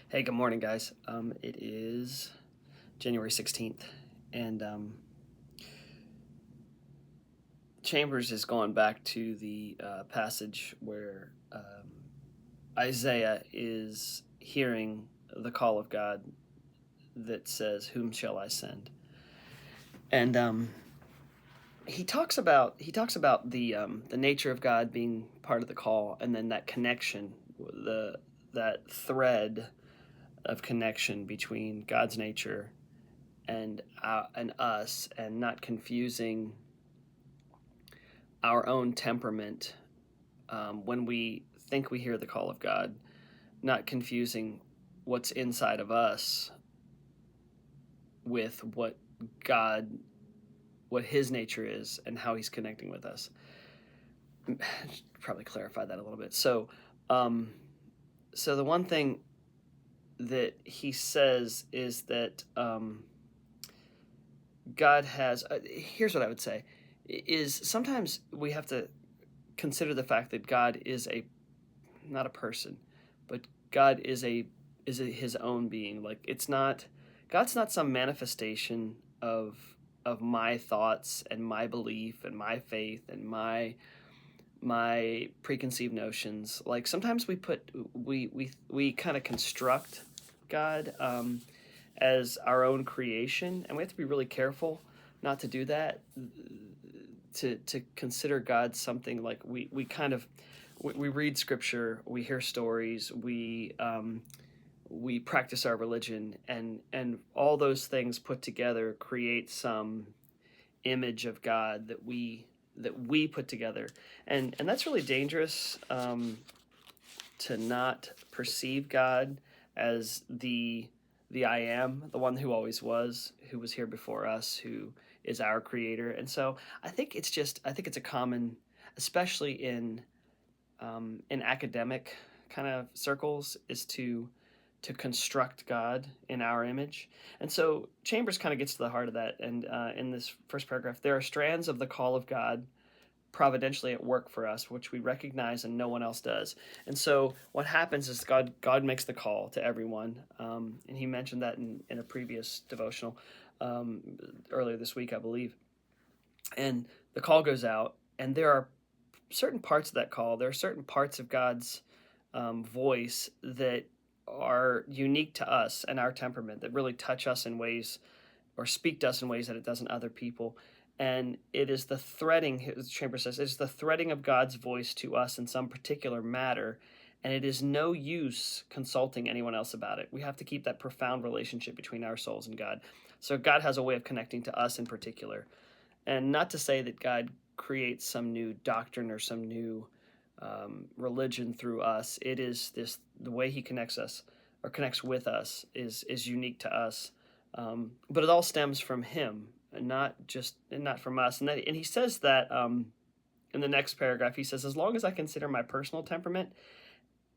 Hey, good morning, guys. It is January 16th, and Chambers is going back to the passage where Isaiah is hearing the call of God that says, "Whom shall I send?" And he talks about the nature of God being part of the call, and then that connection, that thread of connection between God's nature and us, and not confusing our own temperament when we think we hear the call of God, not confusing what's inside of us with God, what His nature is, and how He's connecting with us. Probably clarify that a little bit. Um, so the one thing that he says is that God has. Here's what I would say: is sometimes we have to consider the fact that God is not a person, but God is his own being. Like, it's not God's not some manifestation of my thoughts and my belief and my faith and my preconceived notions. Like, sometimes we kind of construct God as our own creation, and we have to be really careful not to do that. To consider God something like we read scripture, we hear stories, we practice our religion, and all those things put together create some image of God that we put together, and that's really dangerous, to not perceive God as the I am, the one who always was, who was here before us, who is our creator. And so I think it's a common, especially in academic kind of circles, is to construct God in our image. And so Chambers kind of gets to the heart of that. And in this first paragraph, there are strands of the call of God providentially at work for us, which we recognize and no one else does. And so what happens is God makes the call to everyone, and he mentioned that in a previous devotional um, earlier this week, I believe. And the call goes out, and there are certain parts of that call. There are certain parts of God's voice that are unique to us and our temperament, that really touch us in ways, or speak to us in ways that it doesn't other people. And it is the threading, as Chambers says, it's the threading of God's voice to us in some particular matter. And it is no use consulting anyone else about it. We have to keep that profound relationship between our souls and God. So God has a way of connecting to us in particular. And not to say that God creates some new doctrine or some new religion through us. It is the way He connects us, or connects with us, is unique to us. But it all stems from Him, and not from us. And he says that in the next paragraph. He says, as long as I consider my personal temperament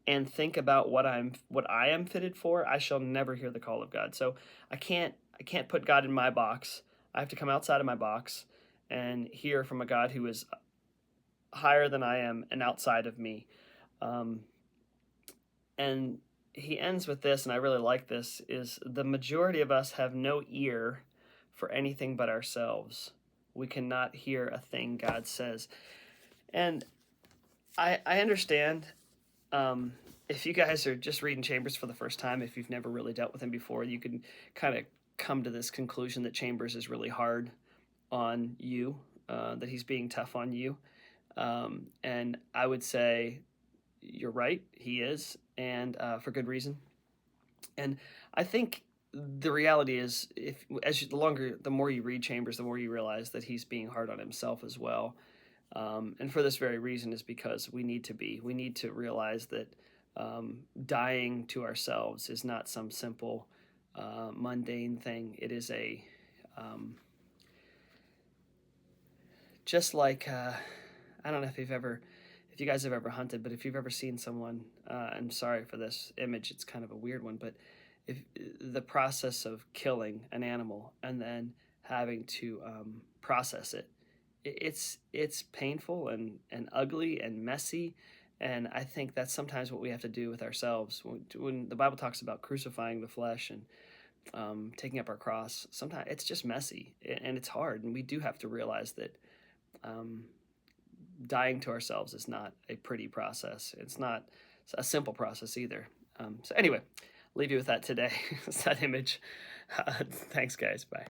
and think about what I am fitted for, I shall never hear the call of God. So I can't put God in my box. I have to come outside of my box and hear from a God who is higher than I am and outside of me. Um, and he ends with this, and I really like this: is the majority of us have no ear for anything but ourselves. We cannot hear a thing God says. And I understand, if you guys are just reading Chambers for the first time, if you've never really dealt with him before, you can kind of come to this conclusion that Chambers is really hard on you, that he's being tough on you. And I would say you're right, he is, and for good reason. And I think the reality is, the more you read Chambers, the more you realize that he's being hard on himself as well. And for this very reason, is because we need to realize that dying to ourselves is not some simple, mundane thing. It is just like, I don't know if you guys have ever hunted, but if you've ever seen someone, I'm sorry for this image, it's kind of a weird one, but if the process of killing an animal and then having to process it, it's painful and ugly and messy, And I think that's sometimes what we have to do with ourselves. When the Bible talks about crucifying the flesh and taking up our cross, sometimes it's just messy and it's hard. And we do have to realize that um, dying to ourselves is not a pretty process. It's not a simple process either. So anyway, leave you with that today. It's that image. Thanks, guys. Bye.